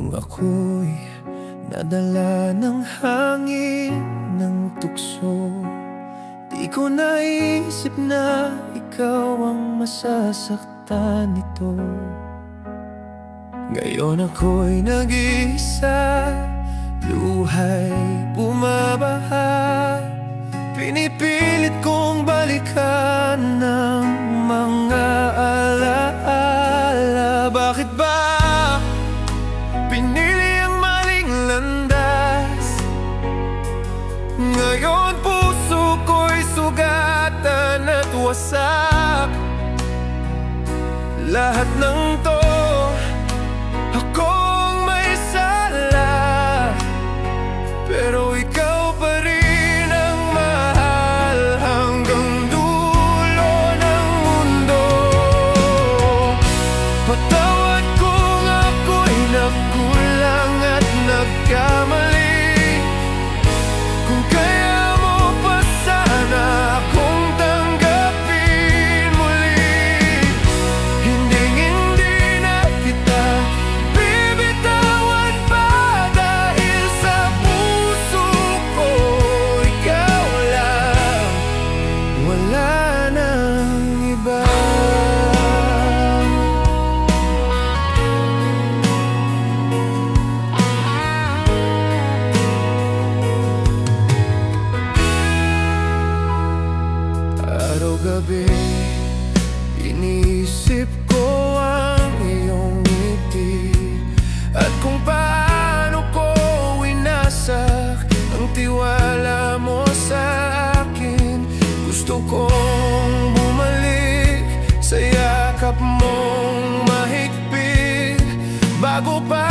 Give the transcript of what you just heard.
Kung ako'y nadala ng hangin ng tukso, di ko naisip na ikaw ang masasaktan nito. Ngayon ako'y nag-iisa, luha'y bumabaha. Pinipilit kong balikan ng mga alaala. Bakit ba pinili ang maling landas? Ngayon puso ko'y sugatan at wasak. Lahat ng to, akong may sala, pero ikaw pa rin ang mahal hanggang dulo ng mundo. Patawad kung ako'y nagkulang at nagkamali. Kung kaya mo pa sana akong tanggapin muli, hinding-hindi na kita bibitawan pa, dahil sa puso ko ikaw lang, wala nang iba. Araw-gabi iniisip ko ang iyong ngiti at kung paano ko winasak ang tiwala mo sa akin. Gusto kong bumalik sa yakap mong mahigpit bago pa